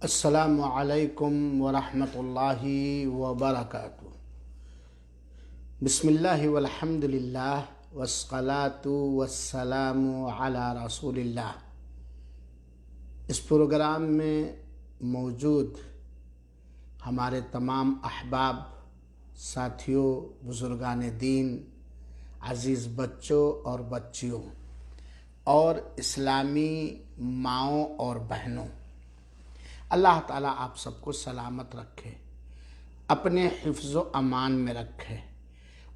السلام علیکم ورحمۃ اللہ وبرکاتہ۔ بسم اللہ والحمد للہ والصلاة والسلام علی رسول اللہ۔ اس پروگرام میں موجود ہمارے تمام احباب، ساتھیوں، بزرگان دین، عزیز بچوں اور بچیوں اور اسلامی ماؤں اور بہنوں، اللہ تعالیٰ آپ سب کو سلامت رکھے، اپنے حفظ و امان میں رکھے،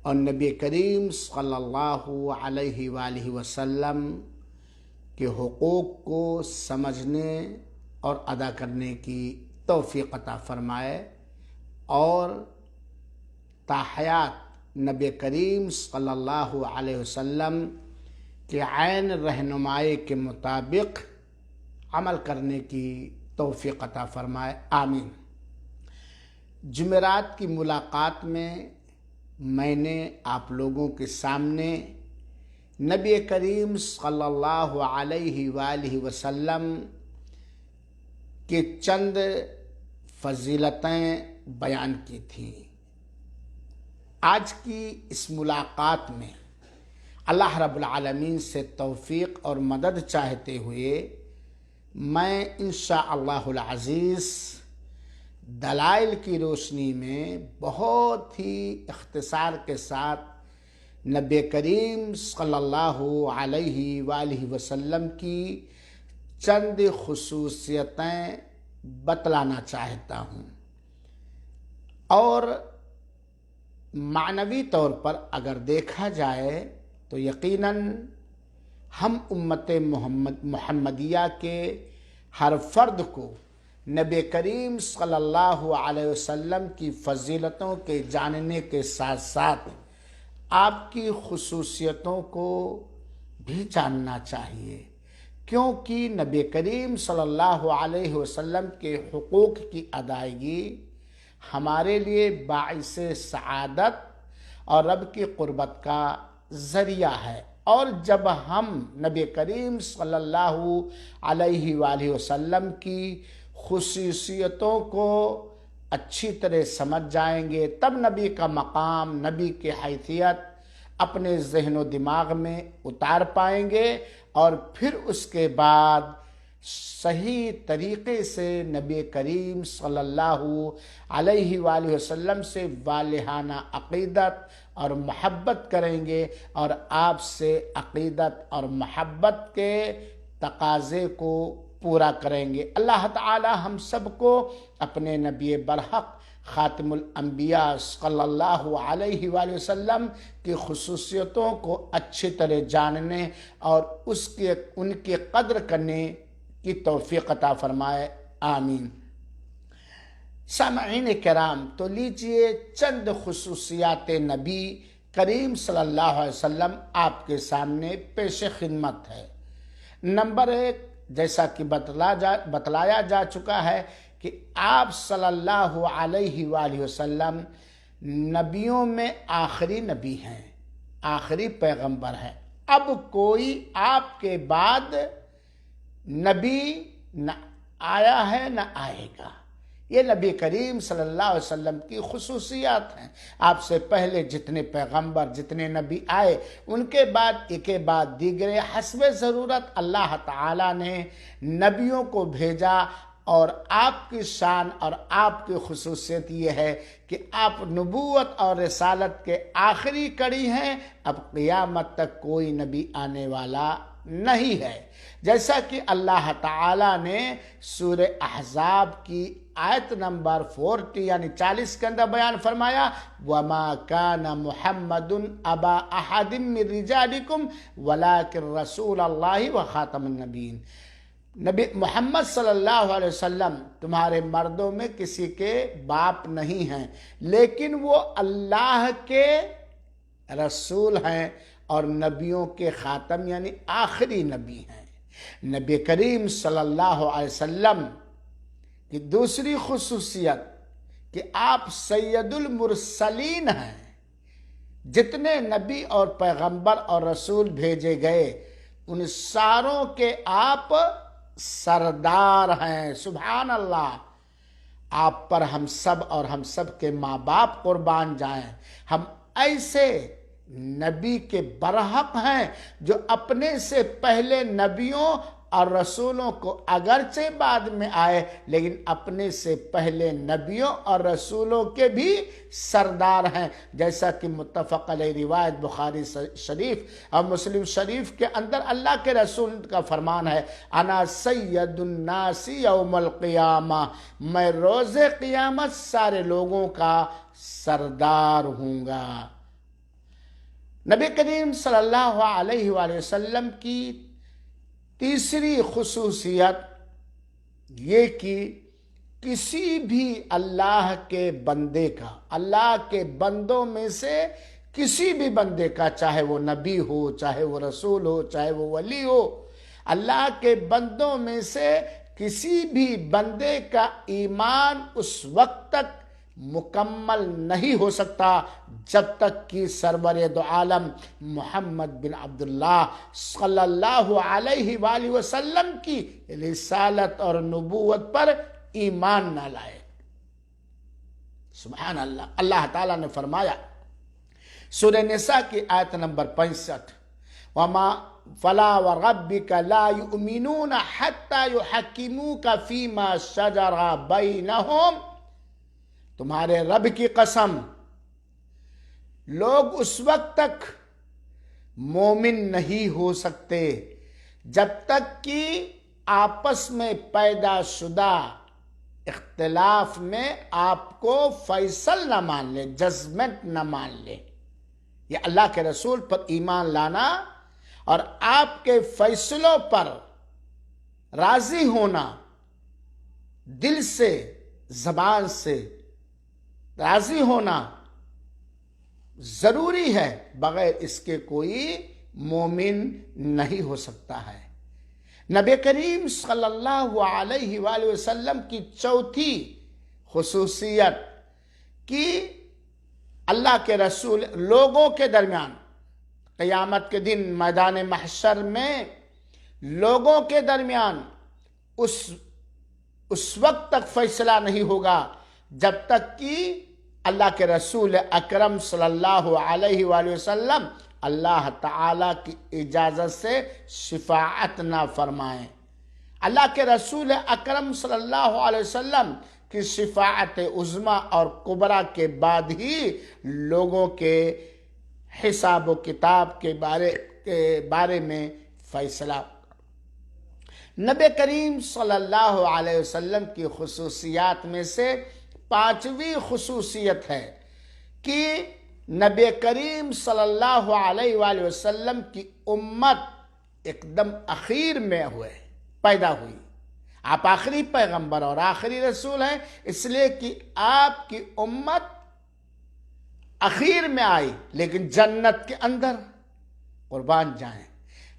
اور نبی کریم صلی اللہ علیہ وآلہ وسلم کے حقوق کو سمجھنے اور ادا کرنے کی توفیق عطا فرمائے، اور تاحیات نبی کریم صلی اللہ علیہ وسلم کے عین رہنمائی کے مطابق عمل کرنے کی توفیق عطا فرمائے، آمین۔ جمعرات کی ملاقات میں نے آپ لوگوں کے سامنے نبی کریم صلی اللہ علیہ وآلہ وسلم کے چند فضیلتیں بیان کی تھیں۔ آج کی اس ملاقات میں اللہ رب العالمین سے توفیق اور مدد چاہتے ہوئے میں انشاءاللہ العزیز دلائل کی روشنی میں بہت ہی اختصار کے ساتھ نبی کریم صلی اللہ علیہ وآلہ وسلم کی چند خصوصیتیں بتلانا چاہتا ہوں، اور معنوی طور پر اگر دیکھا جائے تو یقیناً ہم امت محمدیہ کے ہر فرد کو نبی کریم صلی اللہ علیہ وسلم کی فضیلتوں کے جاننے کے ساتھ ساتھ آپ کی خصوصیتوں کو بھی جاننا چاہیے، کیونکہ نبی کریم صلی اللہ علیہ وسلم کے حقوق کی ادائیگی ہمارے لیے باعث سعادت اور رب کی قربت کا ذریعہ ہے، اور جب ہم نبی کریم صلی اللہ علیہ وآلہ وسلم کی خصوصیتوں کو اچھی طرح سمجھ جائیں گے، تب نبی کا مقام، نبی کی حیثیت اپنے ذہن و دماغ میں اتار پائیں گے، اور پھر اس کے بعد صحیح طریقے سے نبی کریم صلی اللہ علیہ وآلہ وسلم سے والہانہ عقیدت اور محبت کریں گے، اور آپ سے عقیدت اور محبت کے تقاضے کو پورا کریں گے۔ اللہ تعالی ہم سب کو اپنے نبی برحق خاتم الانبیاء صلی اللہ علیہ وآلہ وسلم کی خصوصیتوں کو اچھی طرح جاننے اور ان کی قدر کرنے کی توفیق عطا فرمائے، آمین۔ سامعین کرام، تو لیجئے چند خصوصیات نبی کریم صلی اللہ علیہ وسلم آپ کے سامنے پیش خدمت ہے۔ نمبر 1، جیسا کہ بتلایا جا چکا ہے کہ آپ صلی اللہ علیہ وآلہ وسلم نبیوں میں آخری نبی ہیں، آخری پیغمبر ہیں۔ اب کوئی آپ کے بعد نبی نہ آیا ہے نہ آئے گا، یہ نبی کریم صلی اللہ علیہ وسلم کی خصوصیات ہیں۔ آپ سے پہلے جتنے پیغمبر، جتنے نبی آئے، ان کے بعد ایک بعد دیگرے حسب ضرورت اللہ تعالیٰ نے نبیوں کو بھیجا، اور آپ کی شان اور آپ کی خصوصیت یہ ہے کہ آپ نبوت اور رسالت کے آخری کڑی ہیں، اب قیامت تک کوئی نبی آنے والا نہیں ہے، جیسا کہ اللہ تعالیٰ نے سورہ احزاب کی آیت نمبر 40 یعنی 40 کے اندر بیان فرمایا، وَمَا كَانَ مُحَمَّدٌ أَبَا أَحَدٍ مِّن رِجَالِكُمْ وَلَٰكِن رَّسُولَ اللَّهِ وَخَاتَمَ النَّبِيِّينَ۔ نبی محمد صلی اللہ علیہ وسلم تمہارے مردوں میں کسی کے باپ نہیں ہیں، لیکن وہ اللہ کے رسول ہیں اور نبیوں کے خاتم یعنی آخری نبی ہیں۔ نبی کریم صلی اللہ علیہ وسلم کی دوسری خصوصیت کہ آپ سید المرسلین ہیں، جتنے نبی اور پیغمبر اور رسول بھیجے گئے ان ساروں کے آپ سردار ہیں۔ سبحان اللہ، آپ پر ہم سب اور ہم سب کے ماں باپ قربان جائیں۔ ہم ایسے نبی کے برحق ہیں جو اپنے سے پہلے نبیوں اور رسولوں کو اگرچہ بعد میں آئے لیکن اپنے سے پہلے نبیوں اور رسولوں کے بھی سردار ہیں، جیسا کہ متفق علیہ روایت بخاری شریف اور مسلم شریف کے اندر اللہ کے رسول کا فرمان ہے، انا سید الناس یوم القیامہ، میں روز قیامت سارے لوگوں کا سردار ہوں گا۔ نبی کریم صلی اللہ علیہ وآلہ وسلم کی تیسری خصوصیت یہ کہ کسی بھی اللہ کے بندے کا، اللہ کے بندوں میں سے کسی بھی بندے کا، چاہے وہ نبی ہو، چاہے وہ رسول ہو، چاہے وہ ولی ہو، اللہ کے بندوں میں سے کسی بھی بندے کا ایمان اس وقت تک مکمل نہیں ہو سکتا جب تک کہ سرور دو عالم محمد بن عبداللہ صلی اللہ علیہ وآلہ وسلم کی رسالت اور نبوت پر ایمان نہ لائے۔ سبحان اللہ، اللہ تعالیٰ نے فرمایا سورہ نساء کی آیت نمبر 65، وَمَا فَلَا وَرَبِّكَ لَا يُؤْمِنُونَ حَتَّى يُحَكِّمُوكَ فِي مَا شَجَرَ بَيْنَهُمْ، تمہارے رب کی قسم، لوگ اس وقت تک مومن نہیں ہو سکتے جب تک کہ آپس میں پیدا شدہ اختلاف میں آپ کو فیصل نہ مان لے، ججمنٹ نہ مان لے۔ یہ اللہ کے رسول پر ایمان لانا اور آپ کے فیصلوں پر راضی ہونا، دل سے زبان سے راضی ہونا ضروری ہے، بغیر اس کے کوئی مومن نہیں ہو سکتا ہے۔ نبی کریم صلی اللہ علیہ وآلہ وسلم کی چوتھی خصوصیت کہ اللہ کے رسول لوگوں کے درمیان قیامت کے دن میدان محشر میں لوگوں کے درمیان اس وقت تک فیصلہ نہیں ہوگا جب تک کہ اللہ کے رسول اکرم صلی اللہ علیہ وآلہ وسلم اللہ تعالیٰ کی اجازت سے شفاعت نہ فرمائیں۔ اللہ کے رسول اکرم صلی اللہ علیہ وسلم کی شفاعت عظمیٰ اور کبریٰ کے بعد ہی لوگوں کے حساب و کتاب کے بارے میں فیصلہ۔ نبی کریم صلی اللہ علیہ وسلم کی خصوصیات میں سے پانچویں خصوصیت ہے کہ نبی کریم صلی اللہ علیہ وآلہ وسلم کی امت ایک دم اخیر میں پیدا ہوئی۔ آپ آخری پیغمبر اور آخری رسول ہیں، اس لیے کہ آپ کی امت اخیر میں آئی، لیکن جنت کے اندر قربان جائیں،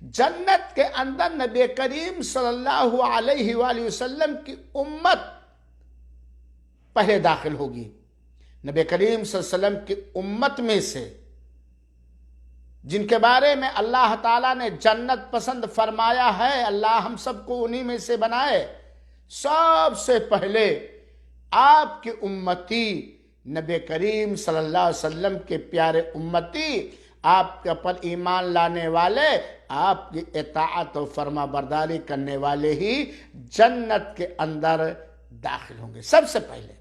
جنت کے اندر نبی کریم صلی اللہ علیہ وآلہ وسلم کی امت پہلے داخل ہوگی۔ نبی کریم صلی اللہ علیہ وسلم کی امت میں سے جن کے بارے میں اللہ تعالیٰ نے جنت پسند فرمایا ہے، اللہ ہم سب کو انہی میں سے بنائے، سب سے پہلے آپ کی امتی نبی کریم صلی اللہ علیہ وسلم کے پیارے امتی، آپ کے پر ایمان لانے والے، آپ کی اطاعت و فرما برداری کرنے والے ہی جنت کے اندر داخل ہوں گے۔ سب سے پہلے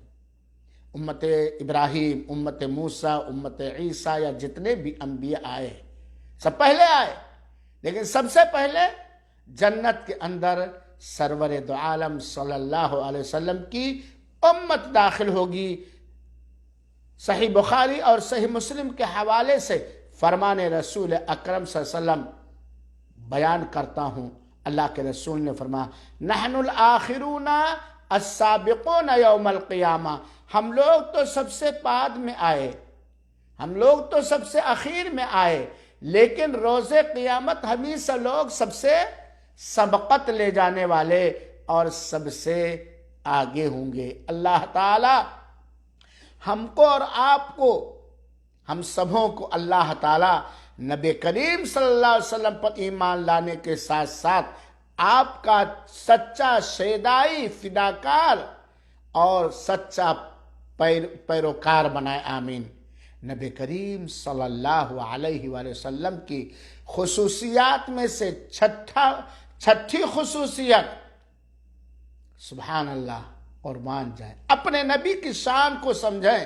امت ابراہیم، امت موسیٰ، امت عیسیٰ یا جتنے بھی انبیاء آئے سب پہلے آئے، لیکن سب سے پہلے جنت کے اندر سرور دو عالم صلی اللہ علیہ وسلم کی امت داخل ہوگی۔ صحیح بخاری اور صحیح مسلم کے حوالے سے فرمان رسول اکرم صلی اللہ علیہ وسلم بیان کرتا ہوں، اللہ کے رسول نے فرمایا، نحن الآخرون السابقون یوم القیامہ، ہم لوگ تو سب سے بعد میں آئے، ہم لوگ تو سب سے اخیر میں آئے، لیکن روز قیامت ہمیں سے لوگ سب سے سبقت لے جانے والے اور سب سے آگے ہوں گے۔ اللہ تعالی ہم کو اور آپ کو، ہم سبوں کو اللہ تعالی نبی کریم صلی اللہ علیہ وسلم پر ایمان لانے کے ساتھ ساتھ آپ کا سچا شیدائی فداکار اور سچا پیروکار بنائے، آمین۔ نبی کریم صلی اللہ علیہ وآلہ وسلم کی خصوصیات میں سے چھٹی خصوصیت، سبحان اللہ، اور مان جائیں، اپنے نبی کی شان کو سمجھیں،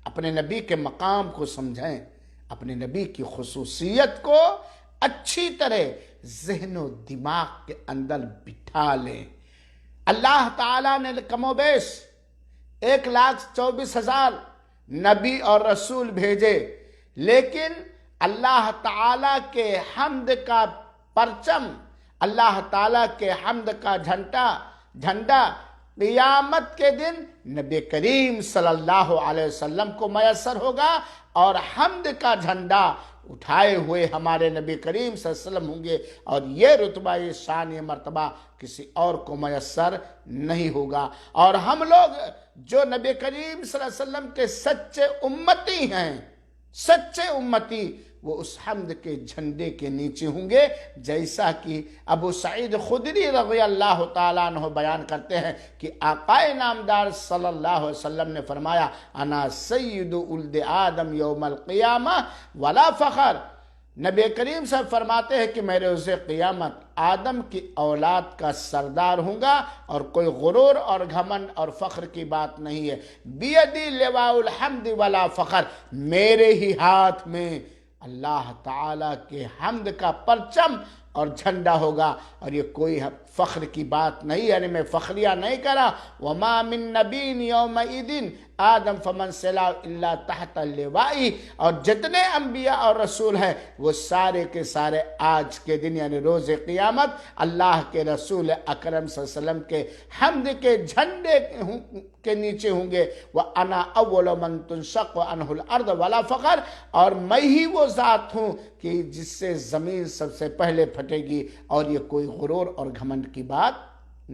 اپنے نبی کے مقام کو سمجھیں، اپنے نبی کی خصوصیت کو اچھی طرح ذہن و دماغ کے اندر بٹھا لیں۔ اللہ تعالیٰ نے کم و بیش 1,24,000 نبی اور رسول بھیجے، لیکن اللہ تعالیٰ کے حمد کا پرچم، اللہ تعالیٰ کے حمد کا جھنڈا قیامت کے دن نبی کریم صلی اللہ علیہ وسلم کو میسر ہوگا، اور حمد کا جھنڈا اٹھائے ہوئے ہمارے نبی کریم صلی اللہ علیہ وسلم ہوں گے، اور یہ رتبہ، یہ شان، یہ مرتبہ کسی اور کو میسر نہیں ہوگا۔ اور ہم لوگ جو نبی کریم صلی اللہ علیہ وسلم کے سچے امتی ہیں، سچے امتی، وہ اس حمد کے جھنڈے کے نیچے ہوں گے، جیسا کہ ابو سعید خدری رضی اللہ تعالیٰ عنہ بیان کرتے ہیں کہ آقائے نامدار صلی اللہ علیہ وسلم نے فرمایا، انا سید ولد آدم یوم القیامہ ولا فخر۔ نبی کریم صاحب فرماتے ہیں کہ میں روز قیامت آدم کی اولاد کا سردار ہوں گا، اور کوئی غرور اور گھمنڈ اور فخر کی بات نہیں ہے۔ بیدی لواء الحمد ولا فخر، میرے ہی ہاتھ میں اللہ تعالیٰ کے حمد کا پرچم اور جھنڈا ہوگا، اور یہ کوئی فخر کی بات نہیں، یعنی میں فخریہ نہیں کرا۔ وما من نبی یومئذ آدم فمن سلا الا تحت اللوائی، اور جتنے انبیاء اور رسول ہیں وہ سارے کے سارے آج کے دن یعنی روز قیامت اللہ کے رسول اکرم صلی اللہ علیہ وسلم کے حمد کے جھنڈے کے نیچے ہوں گے۔ وَأَنَا أَوَّلُ مَن تُنشَقُ عَنْهُ الْأَرْضُ وَلَا فَخْرٌ، اور میں ہی وہ ذات ہوں کہ جس سے زمین سب سے پہلے پھٹے گی، اور یہ کوئی غرور اور گھمنڈ کی بات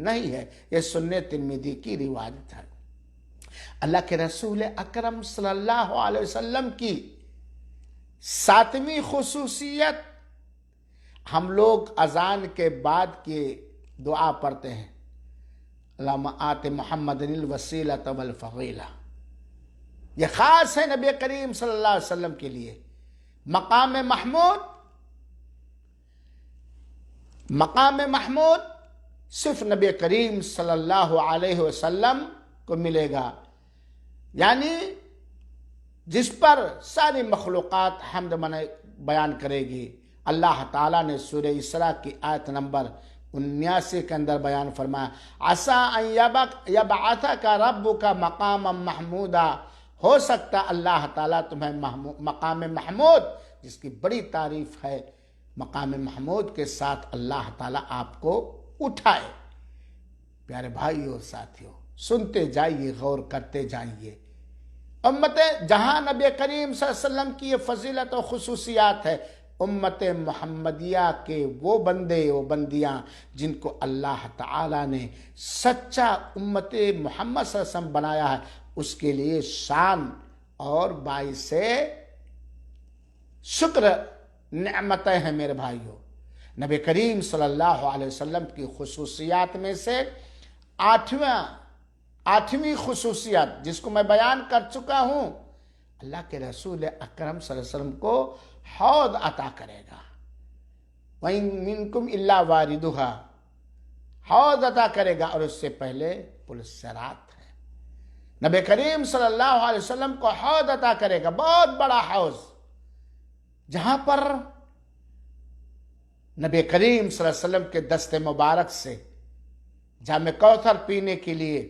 نہیں ہے۔ یہ سنن ترمذی کی روایت ہے۔ اللہ کے رسول اکرم صلی اللہ علیہ وسلم کی 7ویں خصوصیت، ہم لوگ اذان کے بعد کی دعا پڑھتے ہیں، اللہم آت محمد الوسیلۃ والفضیلہ۔ یہ خاص ہے نبی کریم صلی اللہ علیہ وسلم کے لیے۔ مقام محمود صرف نبی کریم صلی اللہ علیہ وسلم کو ملے گا، یعنی جس پر ساری مخلوقات حمد بیان کرے گی۔ اللہ تعالیٰ نے سورہ اسراء کی آیت نمبر 79 کے اندر بیان فرمایا، عسیٰ ان یبعثک ربک مقاما محمودا، ہو سکتا اللہ تعالیٰ تمہیں مقام محمود، جس کی بڑی تعریف ہے، مقام محمود کے ساتھ اللہ تعالیٰ آپ کو اٹھائے۔ پیارے بھائیو اور ساتھیو، سنتے جائیے، غور کرتے جائیے۔ امت جہاں نبی کریم صلی اللہ علیہ وسلم کی یہ فضیلت و خصوصیات ہے، امت محمدیہ کے وہ بندے و بندیاں جن کو اللہ تعالیٰ نے سچا امت محمد صلی اللہ علیہ وسلم بنایا ہے، اس کے لیے شان اور باعث شکر نعمتیں ہیں میرے بھائیوں۔ نبی کریم صلی اللہ علیہ وسلم کی خصوصیات میں سے آٹھویں خصوصیت، جس کو میں بیان کر چکا ہوں، اللہ کے رسول اکرم صلی اللہ علیہ وسلم کو حوض عطا کرے گا۔ وَإِن مِّنكُمْ إِلَّا وَارِدُهَا، حوض عطا کرے گا، اور اس سے پہلے پل صراط ہے۔ نبی کریم صلی اللہ علیہ وسلم کو حوض عطا کرے گا، بہت بڑا حوض، جہاں پر نبی کریم صلی اللہ علیہ وسلم کے دست مبارک سے جام کوثر پینے کے لیے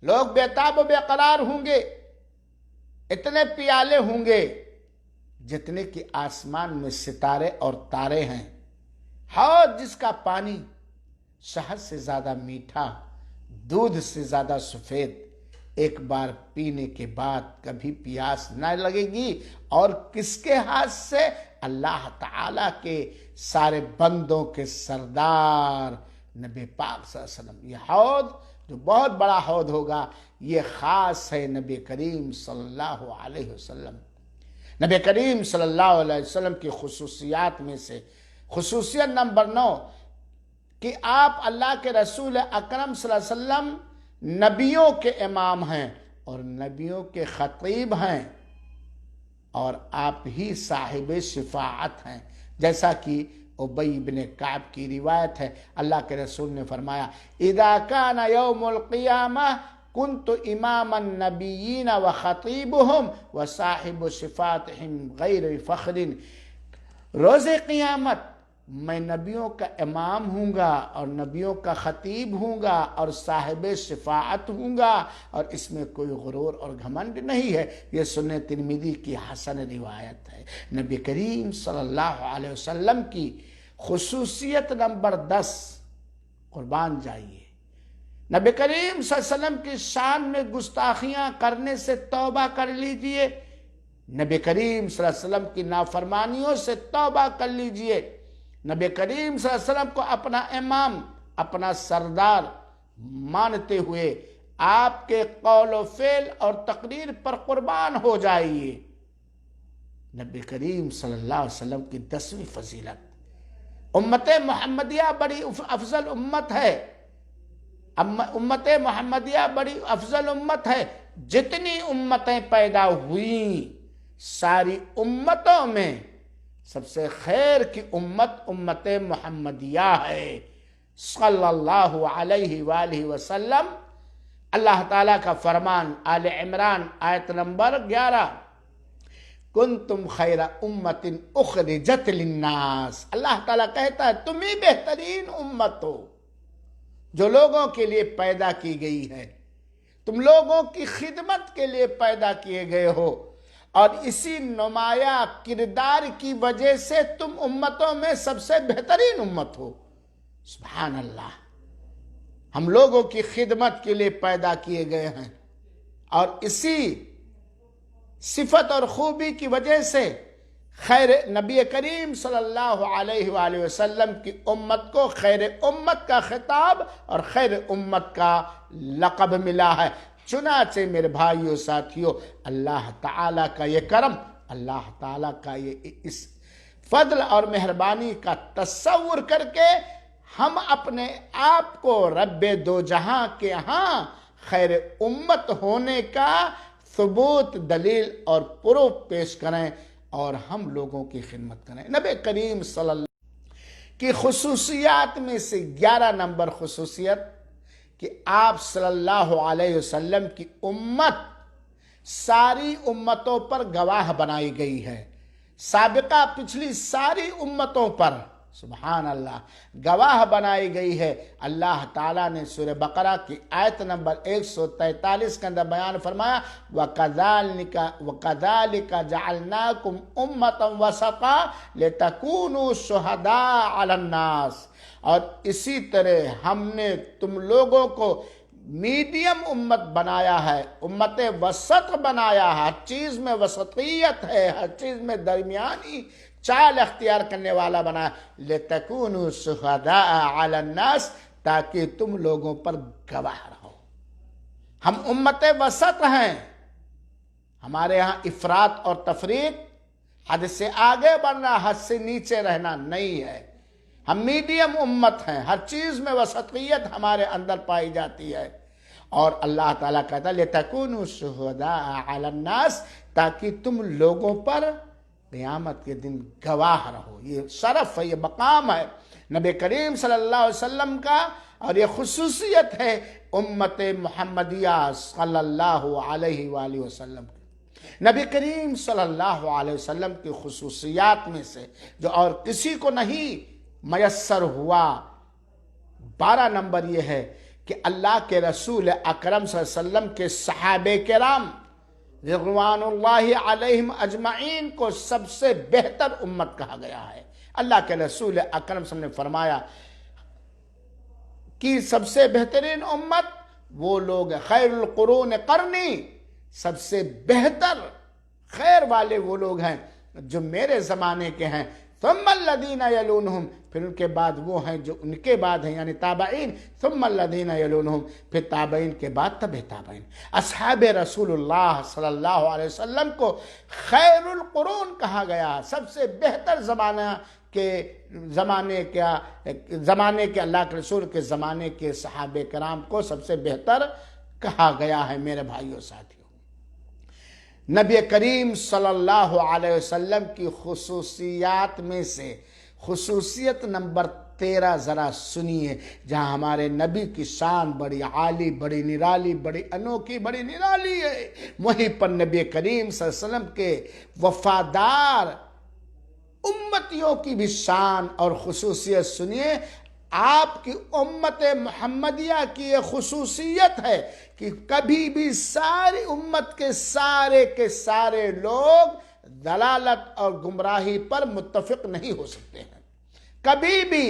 لوگ بے تاب و بے قرار ہوں گے۔ اتنے پیالے ہوں گے جتنے کہ آسمان میں ستارے اور تارے ہیں۔ حوض جس کا پانی شہد سے زیادہ میٹھا، دودھ سے زیادہ سفید، ایک بار پینے کے بعد کبھی پیاس نہ لگے گی، اور کس کے ہاتھ سے؟ اللہ تعالیٰ کے سارے بندوں کے سردار نبی پاک صلی اللہ علیہ وسلم۔ یہ حوض جو بہت بڑا حوض ہوگا، یہ خاص ہے نبی کریم صلی اللہ علیہ وسلم۔ نبی کریم صلی اللہ علیہ وسلم کی خصوصیات میں سے خصوصیت نمبر 9، کہ آپ اللہ کے رسول اکرم صلی اللہ علیہ وسلم نبیوں کے امام ہیں اور نبیوں کے خطیب ہیں اور آپ ہی صاحب شفاعت ہیں، جیسا کہ ابی بن کعب کی روایت ہے۔ اللہ کے رسول نے فرمایا اذا کان یوم القیامہ کنت امام النبیین وخطیبہم وصاحب شفاعتہم غیر فخر، روز قیامت میں نبیوں کا امام ہوں گا اور نبیوں کا خطیب ہوں گا اور صاحب شفاعت ہوں گا، اور اس میں کوئی غرور اور گھمنڈ نہیں ہے۔ یہ سنن ترمذی کی حسن روایت ہے۔ نبی کریم صلی اللہ علیہ وسلم کی خصوصیت نمبر 10، قربان جائیے، نبی کریم صلی اللہ علیہ وسلم کی شان میں گستاخیاں کرنے سے توبہ کر لیجئے، نبی کریم صلی اللہ علیہ وسلم کی نافرمانیوں سے توبہ کر لیجئے، نبی کریم صلی اللہ علیہ وسلم کو اپنا امام، اپنا سردار مانتے ہوئے آپ کے قول و فعل اور تقریر پر قربان ہو جائیے۔ نبی کریم صلی اللہ علیہ وسلم کی 10ویں فضیلت، امت محمدیہ بڑی افضل امت ہے، امت محمدیہ بڑی افضل امت ہے۔ جتنی امتیں پیدا ہوئیں ساری امتوں میں سب سے خیر کی امت محمدیہ ہے صلی اللہ علیہ وآلہ وسلم۔ اللہ تعالیٰ کا فرمان آل عمران آیت نمبر 11، کنتم خیر امت اخرجت للناس، اللہ تعالیٰ کہتا ہے تم ہی بہترین امت ہو جو لوگوں کے لیے پیدا کی گئی ہے، تم لوگوں کی خدمت کے لیے پیدا کیے گئے ہو، اور اسی نمایاں کردار کی وجہ سے تم امتوں میں سب سے بہترین امت ہو۔ سبحان اللہ، ہم لوگوں کی خدمت کے لیے پیدا کیے گئے ہیں، اور اسی صفت اور خوبی کی وجہ سے خیر نبی کریم صلی اللہ علیہ وآلہ وسلم کی امت کو خیر امت کا خطاب اور خیر امت کا لقب ملا ہے۔ چنانچہ میرے بھائیوں ساتھیوں، اللہ تعالیٰ کا یہ کرم، اللہ تعالیٰ کا یہ اس فضل اور مہربانی کا تصور کر کے ہم اپنے آپ کو رب دو جہاں کے ہاں خیر امت ہونے کا ثبوت، دلیل اور پروف پیش کریں اور ہم لوگوں کی خدمت کریں۔ نبی کریم صلی اللہ علیہ وسلم کی خصوصیات میں سے 11 نمبر خصوصیت کہ آپ صلی اللہ علیہ وسلم کی امت ساری امتوں پر گواہ بنائی گئی ہے، سابقہ پچھلی ساری امتوں پر سبحان اللہ گواہ بنائی گئی ہے۔ اللہ تعالیٰ نے سورہ بقرہ کی آیت نمبر 143 کے اندر بیان فرمایا وَكَذَلِكَ جَعَلْنَاكُمْ أُمَّةً وَسَطًا لِتَكُونُوا شُهَدَاءَ عَلَى النَّاسِ، اور اسی طرح ہم نے تم لوگوں کو میڈیم امت بنایا ہے، امت وسط بنایا ہے، ہر چیز میں وسطیت ہے، ہر چیز میں درمیانی چال اختیار کرنے والا بنایا، لِتَكُونُوا شُهَدَاءَ عَلَى النَّاسِ، تاکہ تم لوگوں پر گواہ رہو۔ ہم امت وسط ہیں، ہمارے ہاں افراط اور تفریط، حد سے آگے بڑھنا حد سے نیچے رہنا نہیں ہے، ہم میڈیم امت ہیں، ہر چیز میں وسطیت ہمارے اندر پائی جاتی ہے۔ اور اللہ تعالیٰ کہتا ہے لِتَكُونُوا شُهَدَاءَ عَلَى النَّاسِ، تاکہ تم لوگوں پر قیامت کے دن گواہ رہو۔ یہ شرف ہے، یہ مقام ہے نبی کریم صلی اللہ علیہ وسلم کا، اور یہ خصوصیت ہے امت محمدیہ صلی اللہ علیہ وآلہ وسلم کی۔ نبی کریم صلی اللہ علیہ وسلم کی خصوصیات میں سے جو اور کسی کو نہیں میسر ہوا، 12 نمبر یہ ہے کہ اللہ کے رسول اکرم صلی اللہ علیہ وسلم کے صحابہ کرام رضوان اللہ علیہم اجمعین کو سب سے بہتر امت کہا گیا ہے۔ اللہ کے رسول اکرم صلی اللہ علیہ وسلم نے فرمایا کہ سب سے بہترین امت وہ لوگ خیر القرون قرنی، سب سے بہتر خیر والے وہ لوگ ہیں جو میرے زمانے کے ہیں، ثم الذین یلونہم، پھر ان کے بعد وہ ہیں جو ان کے بعد ہیں یعنی تابعین، ثم الذین یلونہم، پھر تابعین کے بعد تبع تابعین۔ اصحاب رسول اللہ صلی اللہ علیہ وسلم کو خیر القرون کہا گیا، سب سے بہتر زمانہ کے زمانے کے اللہ کے رسول کے زمانے کے صحابہ کرام کو سب سے بہتر کہا گیا ہے۔ میرے بھائیوں ساتھیوں، نبی کریم صلی اللہ علیہ وسلم کی خصوصیات میں سے خصوصیت نمبر 13 ذرا سنیے، جہاں ہمارے نبی کی شان بڑی عالی، بڑی نرالی، بڑی انوکھی، بڑی نرالی ہے، وہیں پر نبی کریم صلی اللہ علیہ وسلم کے وفادار امتیوں کی بھی شان اور خصوصیت سنیے۔ آپ کی امت محمدیہ کی یہ خصوصیت ہے کہ کبھی بھی ساری امت کے سارے لوگ ضلالت اور گمراہی پر متفق نہیں ہو سکتے ہیں۔ کبھی بھی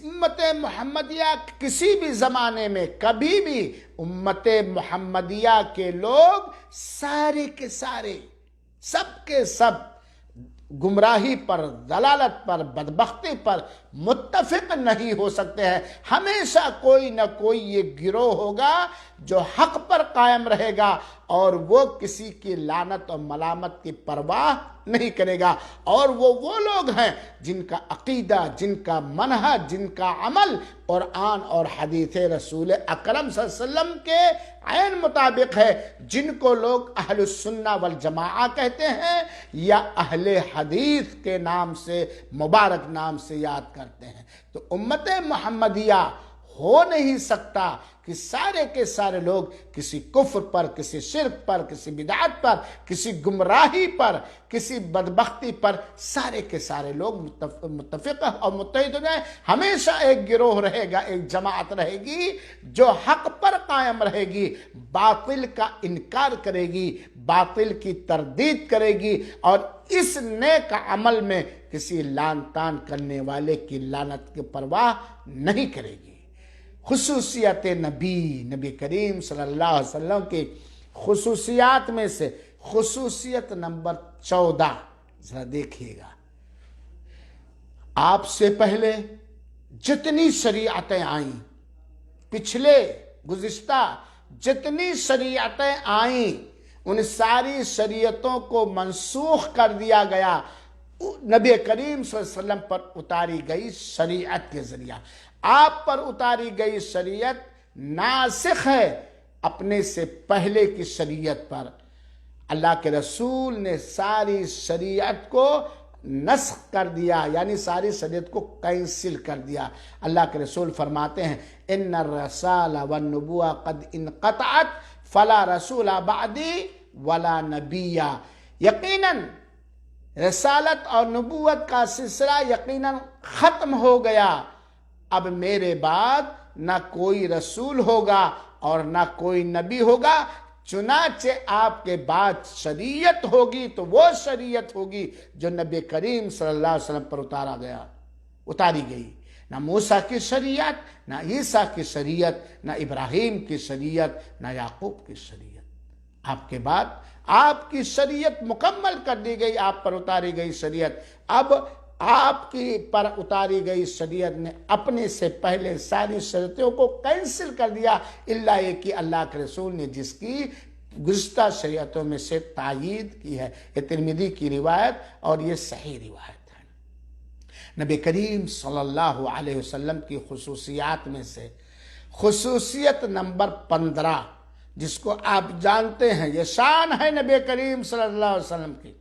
امت محمدیہ کسی بھی زمانے میں کبھی بھی امت محمدیہ کے لوگ سارے کے سارے، سب کے سب گمراہی پر، ضلالت پر، بدبختی پر متفق نہیں ہو سکتے ہیں۔ ہمیشہ کوئی نہ کوئی یہ گروہ ہوگا جو حق پر قائم رہے گا، اور وہ کسی کی لعنت اور ملامت کی پرواہ نہیں کرے گا، اور وہ لوگ ہیں جن کا عقیدہ، جن کا منہج، جن کا عمل قرآن اور حدیث رسول اکرم صلی اللہ علیہ وسلم کے عین مطابق ہے، جن کو لوگ اہل السنہ والجماعہ کہتے ہیں یا اہل حدیث کے نام سے، مبارک نام سے یاد کرتے ہیں۔ تو امت محمدیہ ہو نہیں سکتا کہ سارے کے سارے لوگ کسی کفر پر، کسی شرک پر، کسی بدعت پر، کسی گمراہی پر، کسی بدبختی پر سارے کے سارے لوگ متفق اور متحد ہو جائیں۔ ہمیشہ ایک گروہ رہے گا، ایک جماعت رہے گی جو حق پر قائم رہے گی، باطل کا انکار کرے گی، باطل کی تردید کرے گی، اور اس نیک عمل میں کسی لعن طعن کرنے والے کی لعنت کی پرواہ نہیں کرے گی۔ خصوصیت نبی کریم صلی اللہ علیہ وسلم کی خصوصیات میں سے خصوصیت نمبر 14 ذرا دیکھیے گا۔ آپ سے پہلے جتنی شریعتیں آئیں، پچھلے گزشتہ جتنی شریعتیں آئیں، ان ساری شریعتوں کو منسوخ کر دیا گیا نبی کریم صلی اللہ علیہ وسلم پر اتاری گئی شریعت کے ذریعہ۔ آپ پر اتاری گئی شریعت ناسخ ہے اپنے سے پہلے کی شریعت پر۔ اللہ کے رسول نے ساری شریعت کو نسخ کر دیا، یعنی ساری شریعت کو کینسل کر دیا۔ اللہ کے رسول فرماتے ہیں ان الرسالہ والنبوہ قد انقطعت فلا رسول بعدی ولا نبی۔ یقیناً رسالت اور نبوت کا سلسلہ یقیناً ختم ہو گیا، اب میرے بعد نہ کوئی رسول ہوگا اور نہ کوئی نبی ہوگا، چنانچہ آپ کے بعد شریعت ہوگی تو وہ شریعت ہوگی جو نبی کریم صلی اللہ علیہ وسلم پر اتاری گئی۔ نہ موسیٰ کی شریعت، نہ عیسیٰ کی شریعت، نہ ابراہیم کی شریعت، نہ یعقوب کی شریعت۔ آپ کے بعد آپ کی شریعت مکمل کر دی گئی، آپ پر اتاری گئی شریعت۔ اب آپ کی پر اتاری گئی شریعت نے اپنے سے پہلے ساری شریعتوں کو کینسل کر دیا، الا یہ کہ اللہ کے رسول نے جس کی گزشتہ شریعتوں میں سے تائید کی ہے۔ یہ ترمذی کی روایت اور یہ صحیح روایت ہے۔ نبی کریم صلی اللہ علیہ وسلم کی خصوصیات میں سے خصوصیت نمبر 15، جس کو آپ جانتے ہیں، یہ شان ہے نبی کریم صلی اللہ علیہ وسلم کی،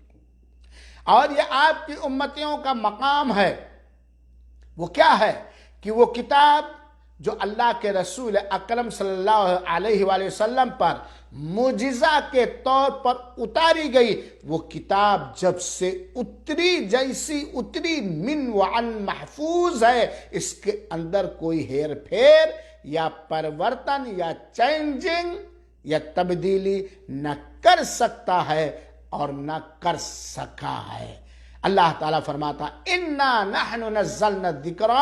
اور یہ آپ کی امتیوں کا مقام ہے۔ وہ کیا ہے کہ وہ کتاب جو اللہ کے رسول اکرم صلی اللہ علیہ وآلہ وسلم پر معجزہ کے طور پر اتاری گئی، وہ کتاب جب سے اتری جیسی اتری من وعن محفوظ ہے، اس کے اندر کوئی ہیر پھیر یا پرورتن یا چینجنگ یا تبدیلی نہ کر سکتا ہے اور نہ کر سکا ہے۔ اللہ تعالیٰ فرماتا اِنَّا نَحْنُ نَزَّلْنَا الذِّكْرَ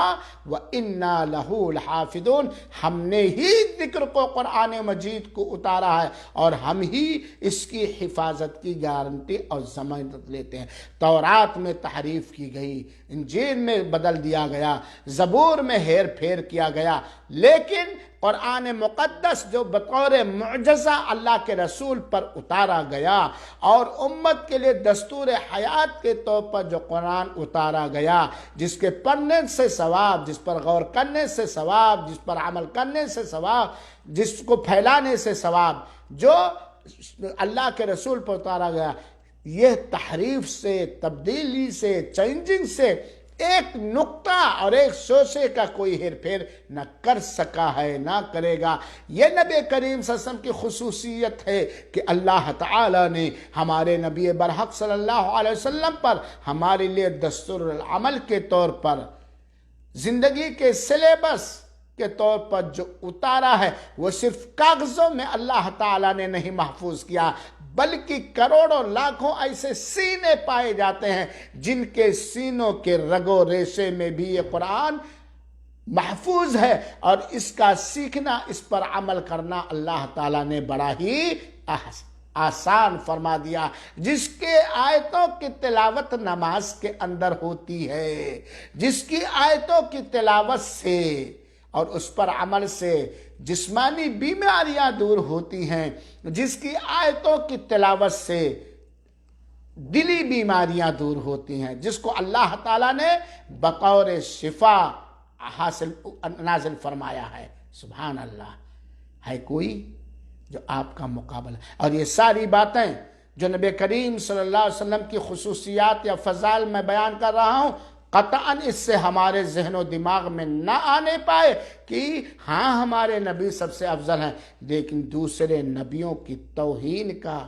وَإِنَّا لَهُ لَحَافِظُونَ، ہم نے ہی ذکر کو قرآن مجید کو اتارا ہے اور ہم ہی اس کی حفاظت کی گارنٹی اور ضمانت لیتے ہیں۔ تورات میں تحریف کی گئی، انجیل میں بدل دیا گیا، زبور میں ہیر پھیر کیا گیا، لیکن قرآن مقدس جو بطور معجزہ اللہ کے رسول پر اتارا گیا اور امت کے لیے دستور حیات کے طور پر جو قرآن اتارا گیا، جس کے پڑھنے سے ثواب، جس پر غور کرنے سے ثواب، جس پر عمل کرنے سے ثواب، جس کو پھیلانے سے ثواب، جو اللہ کے رسول پر اتارا گیا، یہ تحریف سے، تبدیلی سے، چینجنگ سے ایک نقطہ اور ایک شوشے کا کوئی ہیر پھیر نہ کر سکا ہے، نہ کرے گا۔ یہ نبی کریم صلی اللہ علیہ وسلم کی خصوصیت ہے کہ اللہ تعالی نے ہمارے نبی برحق صلی اللہ علیہ وسلم پر ہمارے لیے دستور العمل کے طور پر، زندگی کے سلیبس کے طور پر جو اتارا ہے، وہ صرف کاغذوں میں اللہ تعالیٰ نے نہیں محفوظ کیا، بلکہ کروڑوں لاکھوں ایسے سینے پائے جاتے ہیں جن کے سینوں کے رگ و ریشے میں بھی یہ قرآن محفوظ ہے، اور اس کا سیکھنا، اس پر عمل کرنا اللہ تعالیٰ نے بڑا ہی آسان فرما دیا۔ جس کے آیتوں کی تلاوت نماز کے اندر ہوتی ہے، جس کی آیتوں کی تلاوت سے اور اس پر عمل سے جسمانی بیماریاں دور ہوتی ہیں، جس کی آیتوں کی تلاوت سے دلی بیماریاں دور ہوتی ہیں، جس کو اللہ تعالیٰ نے بقور شفا نازل فرمایا ہے۔ سبحان اللہ، ہے کوئی جو آپ کا مقابلہ؟ اور یہ ساری باتیں جو نبی کریم صلی اللہ علیہ وسلم کی خصوصیات یا فضائل میں بیان کر رہا ہوں، قطعاً اس سے ہمارے ذہن و دماغ میں نہ آنے پائے کہ ہاں ہمارے نبی سب سے افضل ہیں، لیکن دوسرے نبیوں کی توہین کا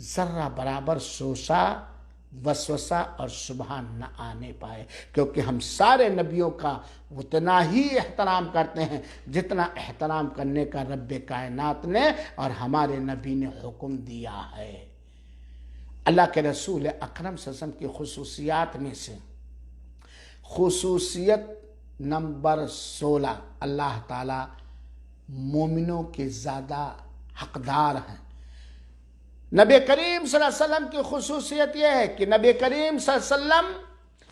ذرہ برابر شوشہ، وسوسہ اور شبہہ نہ آنے پائے، کیونکہ ہم سارے نبیوں کا اتنا ہی احترام کرتے ہیں جتنا احترام کرنے کا رب کائنات نے اور ہمارے نبی نے حکم دیا ہے۔ اللہ کے رسول اکرم صلی اللہ علیہ وسلم کی خصوصیات میں سے خصوصیت نمبر 16، اللہ تعالیٰ مومنوں کے زیادہ حقدار ہیں۔ نبی کریم صلی اللہ علیہ وسلم کی خصوصیت یہ ہے کہ نبی کریم صلی اللہ علیہ وسلم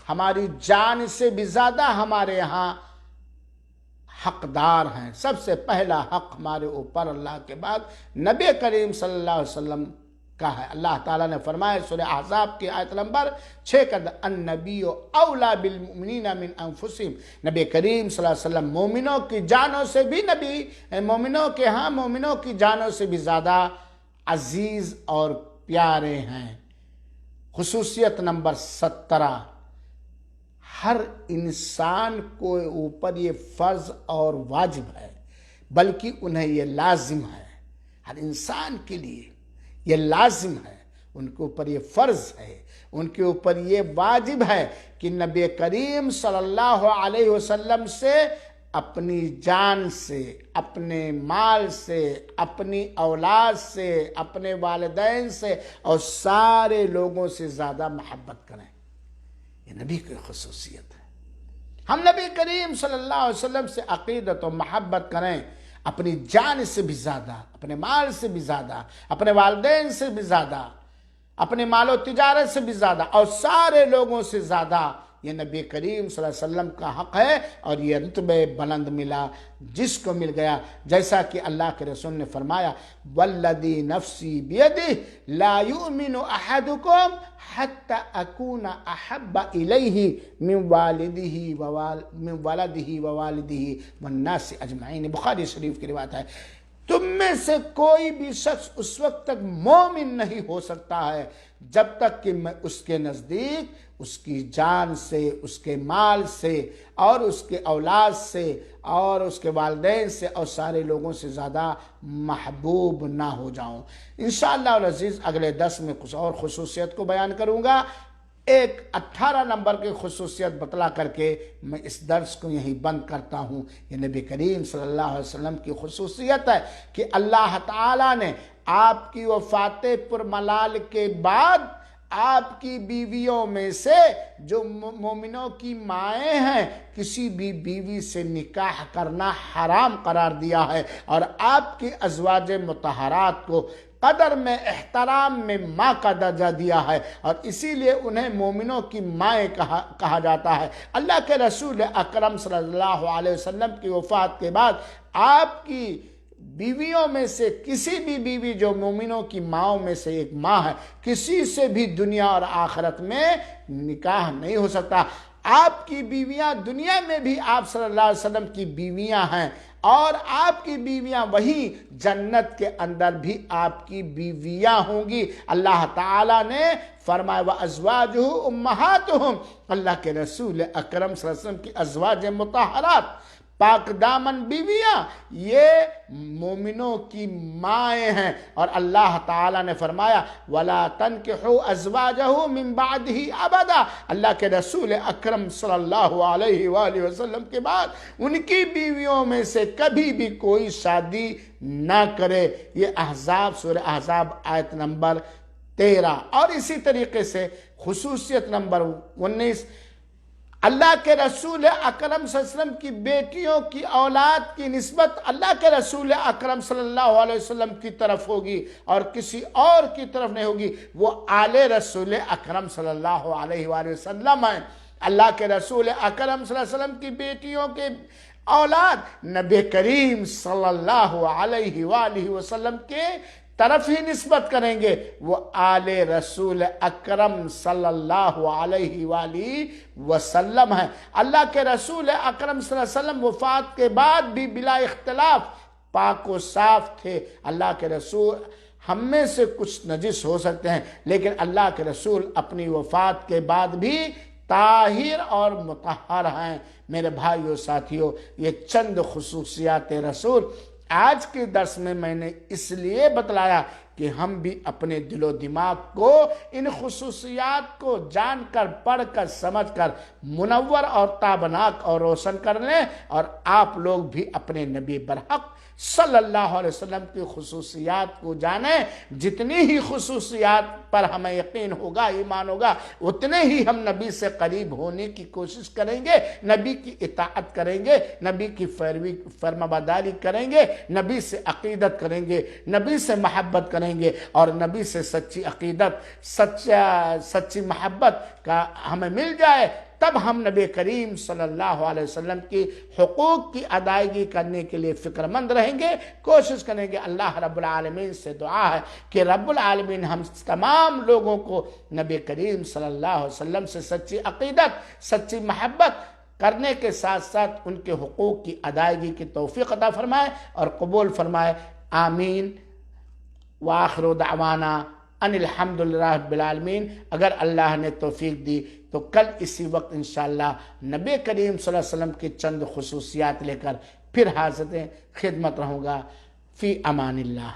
ہماری جان سے بھی زیادہ ہمارے ہاں حقدار ہیں۔ سب سے پہلا حق ہمارے اوپر اللہ کے بعد نبی کریم صلی اللہ علیہ وسلم کا ہے۔ اللہ تعالیٰ نے فرمایا سورہ احزاب کی آیت نمبر 6 کا النبی اولا بالمؤمنین من انفسہم، نبی کریم صلی اللہ علیہ وسلم مومنوں کی جانوں سے بھی، مومنوں کی جانوں سے بھی زیادہ عزیز اور پیارے ہیں۔ خصوصیت نمبر 17، ہر انسان کو اوپر یہ فرض اور واجب ہے، بلکہ انہیں یہ لازم ہے، ہر انسان کے لیے یہ لازم ہے، ان کے اوپر یہ فرض ہے، ان کے اوپر یہ واجب ہے کہ نبی کریم صلی اللہ علیہ وسلم سے اپنی جان سے، اپنے مال سے، اپنی اولاد سے، اپنے والدین سے اور سارے لوگوں سے زیادہ محبت کریں۔ یہ نبی کی خصوصیت ہے۔ ہم نبی کریم صلی اللہ علیہ وسلم سے عقیدت و محبت کریں، اپنی جان سے بھی زیادہ، اپنے مال سے بھی زیادہ، اپنے والدین سے بھی زیادہ، اپنے مال و تجارت سے بھی زیادہ اور سارے لوگوں سے زیادہ، یہ نبی کریم صلی اللہ علیہ وسلم کا حق ہے، اور یہ رتبہ بلند ملا جس کو مل گیا، جیسا کہ اللہ کے رسول نے فرمایا والذی نفسی بیدہ لا یؤمن احدکم حتی اکون احب الیہ من ولدہ ووالدہ والناس اجمعین، بخاری شریف کی روایت ہے۔ تم میں سے کوئی بھی شخص اس وقت تک مومن نہیں ہو سکتا ہے جب تک کہ میں اس کے نزدیک اس کی جان سے، اس کے مال سے اور اس کے اولاد سے اور اس کے والدین سے اور سارے لوگوں سے زیادہ محبوب نہ ہو جاؤں۔ انشاءاللہ العزیز اگلے درس میں کچھ اور خصوصیت کو بیان کروں گا۔ ایک 18 نمبر کی خصوصیت بتلا کر کے میں اس درس کو یہیں بند کرتا ہوں۔ یہ نبی کریم صلی اللہ علیہ وسلم کی خصوصیت ہے کہ اللہ تعالیٰ نے آپ کی وفات پرملال کے بعد آپ کی بیویوں میں سے جو مومنوں کی مائیں ہیں، کسی بھی بیوی سے نکاح کرنا حرام قرار دیا ہے، اور آپ کی ازواج مطہرات کو قدر میں، احترام میں ماں کا درجہ دیا ہے، اور اسی لیے انہیں مومنوں کی مائیں کہا جاتا ہے۔ اللہ کے رسول اکرم صلی اللہ علیہ وسلم کی وفات کے بعد آپ کی بیویوں میں سے کسی بھی بیوی جو مومنوں کی ماؤں میں سے ایک ماں ہے، کسی سے بھی دنیا اور آخرت میں نکاح نہیں ہو سکتا۔ آپ کی بیویاں دنیا میں بھی آپ صلی اللہ علیہ وسلم کی بیویاں ہیں، اور آپ کی بیویاں وہی جنت کے اندر بھی آپ کی بیویاں ہوں گی۔ اللہ تعالیٰ نے فرمایا وَأَزْوَاجُهُ أُمَّهَاتُهُمْ، اللہ کے رسول اکرم صلی اللہ علیہ وسلم کی ازواج مطہرات، پاک دامن بیویاں، یہ مومنوں کی مائیں ہیں۔ اور اللہ تعالیٰ نے فرمایا وَلَا تَنْكِحُوا أَزْوَاجَهُ مِن بَعْدِهِ أَبَدًا، اللہ کے رسول اکرم صلی اللہ علیہ وآلہ وسلم کے بعد ان کی بیویوں میں سے کبھی بھی کوئی شادی نہ کرے۔ یہ احزاب، سورہ احزاب آیت نمبر 13۔ اور اسی طریقے سے خصوصیت نمبر 19، اللہ کے رسول اکرم صلی اللہ علیہ وسلم کی بیٹیوں کی اولاد کی نسبت اللہ کے رسول اکرم صلی اللہ علیہ وسلم کی طرف ہوگی اور کسی اور کی طرف نہیں ہوگی، وہ آل رسول اکرم صلی اللہ علیہ وآلہ وسلم ہیں۔ اللہ کے رسول اکرم صلی اللہ علیہ وسلم کی بیٹیوں کے اولاد نبی کریم صلی اللہ علیہ وآلہ وسلم کے طرف ہی نسبت کریں گے، وہ آل رسول اکرم صلی اللہ علیہ وآلہ وسلم ہیں۔ اللہ کے رسول اکرم صلی اللہ علیہ وسلم وفات کے بعد بھی بلا اختلاف پاک و صاف تھے۔ اللہ کے رسول، ہم میں سے کچھ نجس ہو سکتے ہیں لیکن اللہ کے رسول اپنی وفات کے بعد بھی طاہر اور مطہر ہیں۔ میرے بھائیو ساتھیو، یہ چند خصوصیات رسول آج کے درس میں نے اس لیے بتلایا کہ ہم بھی اپنے دل و دماغ کو ان خصوصیات کو جان کر، پڑھ کر، سمجھ کر منور اور تابناک اور روشن کر لیں، اور آپ لوگ بھی اپنے نبی برحق صلی اللہ علیہ وسلم کی خصوصیات کو جانیں۔ جتنی ہی خصوصیات پر ہمیں یقین ہوگا، ایمان ہوگا، اتنے ہی ہم نبی سے قریب ہونے کی کوشش کریں گے، نبی کی اطاعت کریں گے، نبی کی فرمانبرداری کریں گے، نبی سے عقیدت کریں گے، نبی سے محبت کریں گے، اور نبی سے سچی عقیدت، سچی محبت کا ہمیں مل جائے، تب ہم نبی کریم صلی اللہ علیہ وسلم کی حقوق کی ادائیگی کرنے کے لیے فکر مند رہیں گے، کوشش کریں گے۔ اللہ رب العالمین سے دعا ہے کہ رب العالمین ہم تمام لوگوں کو نبی کریم صلی اللہ علیہ وسلم سے سچی عقیدت، سچی محبت کرنے کے ساتھ ساتھ ان کے حقوق کی ادائیگی کی توفیق عطا فرمائے اور قبول فرمائے۔ آمین۔ وآخر دعوانا ان الحمدللہ رب العالمین۔ اگر اللہ نے توفیق دی تو کل اسی وقت انشاءاللہ نبی کریم صلی اللہ علیہ وسلم کی چند خصوصیات لے کر پھر حاضر خدمت رہوں گا۔ فی امان اللہ۔